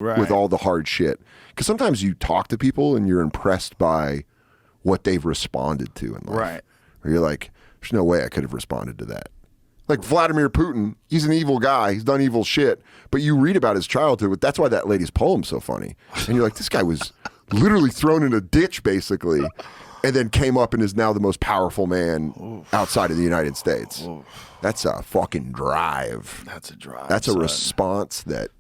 with all the hard shit. Because sometimes you talk to people and you're impressed by what they've responded to in life. Right. Or you're like, there's no way I could have responded to that. Like Vladimir Putin, he's an evil guy. He's done evil shit. But you read about his childhood. That's why that lady's poem's so funny. And you're like, this guy was literally thrown in a ditch, basically, and then came up and is now the most powerful man outside of the United States. That's a fucking drive. That's a drive. That's a response that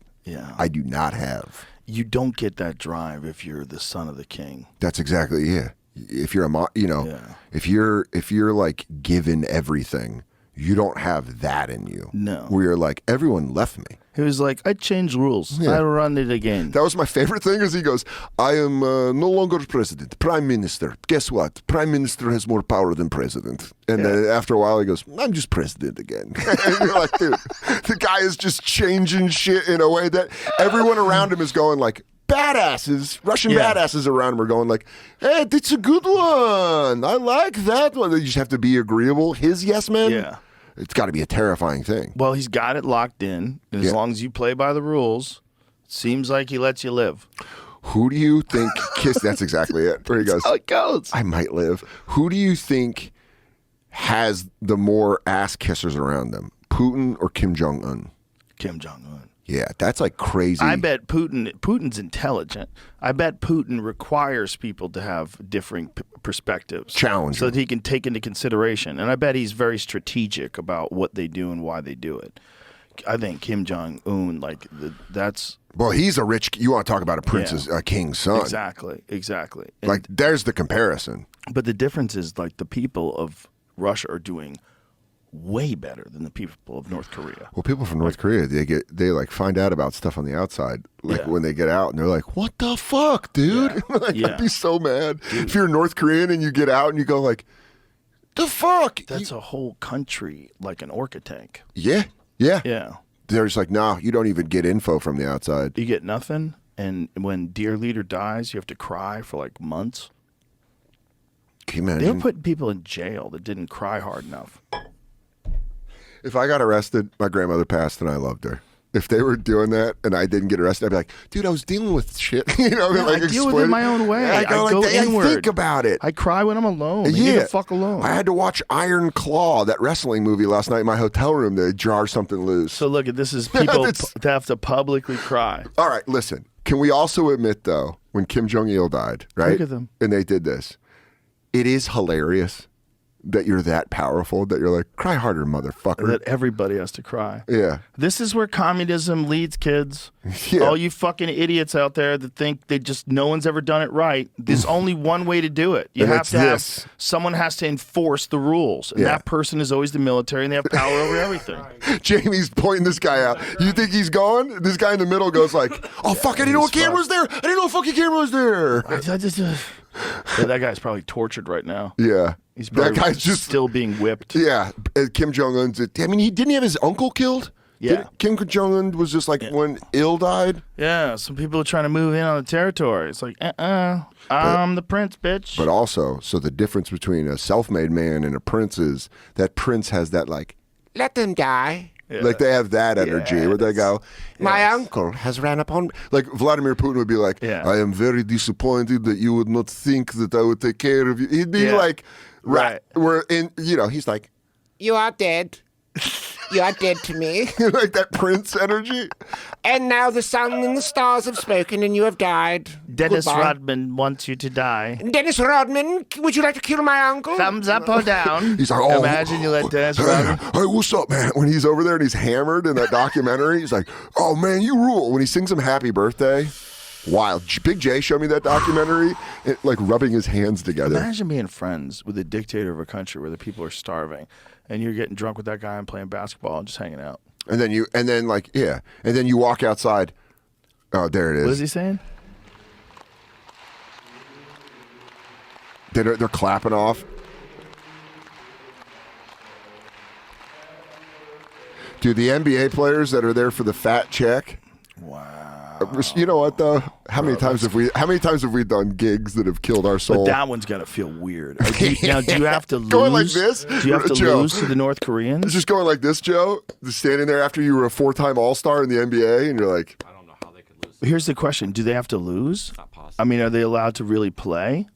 I do not have. You don't get that drive if you're the son of the king. That's exactly, If you're if you're like given everything, you don't have that in you. No. Where you're like, everyone left me. He was like, I changed rules. I run it again. That was my favorite thing is he goes, I am no longer president, prime minister. Guess what? Prime minister has more power than president. And then after a while he goes, I'm just president again. And you're like, dude, the guy is just changing shit in a way that everyone around him is going like, badasses, Russian badasses around him are going like, hey, it's a good one. I like that one. You just have to be agreeable. His yes man. Yeah. It's got to be a terrifying thing. Well, he's got it locked in. And as long as you play by the rules, it seems like he lets you live. Who do you think kissed? That's exactly it. Where he goes, That's how it goes. I might live. Who do you think has the more ass kissers around them? Putin or Kim Jong-un? Kim Jong-un. Yeah, that's like crazy. I bet Putin's intelligent. I bet Putin requires people to have differing perspectives. Challenge so that he can take into consideration. And I bet he's very strategic about what they do and why they do it. I think Kim Jong-un, that's... Well, he's a rich... You want to talk about a prince's king's son. Exactly. And like, there's the comparison. But the difference is, like, the people of Russia are doing way better than the people of North Korea. Well, people from North Korea, they like find out about stuff on the outside, like when they get out, and they're like, "What the fuck, dude?" I'd be so mad if you're North Korean and you get out and you go like, "The fuck?" That's a whole country like an orca tank. Yeah. They're just like, "Nah, you don't even get info from the outside. You get nothing." And when dear leader dies, you have to cry for like months. Can you imagine? They were putting people in jail that didn't cry hard enough. If I got arrested, my grandmother passed and I loved her. If they were doing that and I didn't get arrested, I'd be like, dude, I was dealing with shit. I deal with it my own way. I go inward. I think about it. I cry when I'm alone. I need to fuck alone. I had to watch Iron Claw, that wrestling movie last night in my hotel room to jar something loose. So look, this is people that have to publicly cry. All right, listen. Can we also admit, though, when Kim Jong-il died, right? Look at them. And they did this. It is hilarious that you're that powerful, that you're like, cry harder, motherfucker. That everybody has to cry. Yeah. This is where communism leads, kids. All you fucking idiots out there that think no one's ever done it right. There's only one way to do it. You have to have, someone has to enforce the rules. And that person is always the military, and they have power over everything. Jamie's pointing this guy out. You think he's gone? This guy in the middle goes like, oh, fuck, I didn't know a camera was there. I didn't know a fucking camera was there. That guy's probably tortured right now. Yeah. He's probably that guy's just still being whipped. Yeah. Kim Jong-un's... I mean, he didn't have his uncle killed? Yeah. Kim Jong-un was just like when Il died? Yeah. Some people are trying to move in on the territory. It's like, I'm the prince, bitch. But also, so the difference between a self-made man and a prince is that prince has that like, let them die. Yeah. Like they have that energy where they go, my uncle has ran upon... Like Vladimir Putin would be like, I am very disappointed that you would not think that I would take care of you. He'd be like, we're in, he's like, you are dead. You are dead to me. Like that prince energy. And now the sun and the stars have spoken and you have died. Dennis Rodman wants you to die. Dennis Rodman, would you like to kill my uncle? Thumbs up or down. He's like, oh. Imagine you let Dennis Rodman. Hey, what's up, man? When he's over there and he's hammered in that documentary, he's like, oh, man, you rule. When he sings him Happy Birthday, wild. Big J showed me that documentary, like rubbing his hands together. Imagine being friends with a dictator of a country where the people are starving. And you're getting drunk with that guy and playing basketball and just hanging out. And then you walk outside. Oh, there it is. What is he saying? They're clapping off. Dude, the NBA players that are there for the fat check. Wow. You know what though? How many times have we done gigs that have killed our soul? But that one's gotta feel weird. Now, do you have to lose? Going like this? Do you have to lose to the North Koreans? It's just going like this, Joe. Just standing there after you were a 4-time All-Star in the NBA, and you're like, I don't know how they could lose Here's the question: do they have to lose? Not possible. I mean, are they allowed to really play?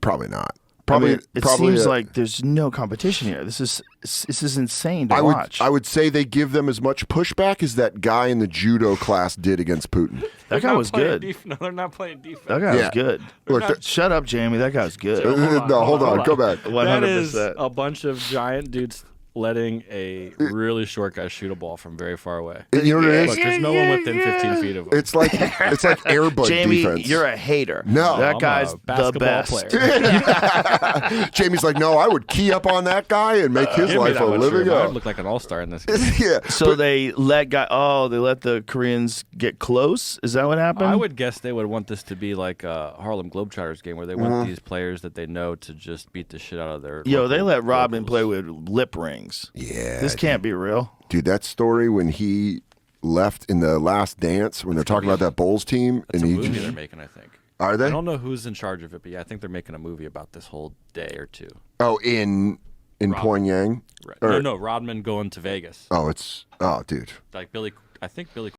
Probably not. Probably. I mean, it seems like there's no competition here. This is insane to watch. I would say they give them as much pushback as that guy in the judo class did against Putin. That guy was good. No, they're not playing defense. That guy was good. Look, shut up, Jamie. That guy's good. Hold on. Go back. 100%. That is a bunch of giant dudes letting a really short guy shoot a ball from very far away. You know what it is? Look, there's no one within 15 feet of him. It's like airbud Jamie, defense. you're a hater. No. That I'm guy's a the basketball best. player. Jamie's like, no, I would key up on that guy and make his Give me life that a much living room. I hell. would look like an all-star in this game. Yeah. So they let the Koreans get close? Is that what happened? I would guess they would want this to be like a Harlem Globetrotters game where they want these players that they know to just beat the shit out of their they let Rodman locals. play with lip rings. Yeah. This can't be real. Dude, that story when he left in the last dance, when they're talking about that Bulls team. That's and a he movie just, they're making, I think. Are they? I don't know who's in charge of it, but yeah, I think they're making a movie about this whole day or two. Oh, in Pyongyang? Right. Or- No, Rodman going to Vegas. Oh, dude. Like I think Billy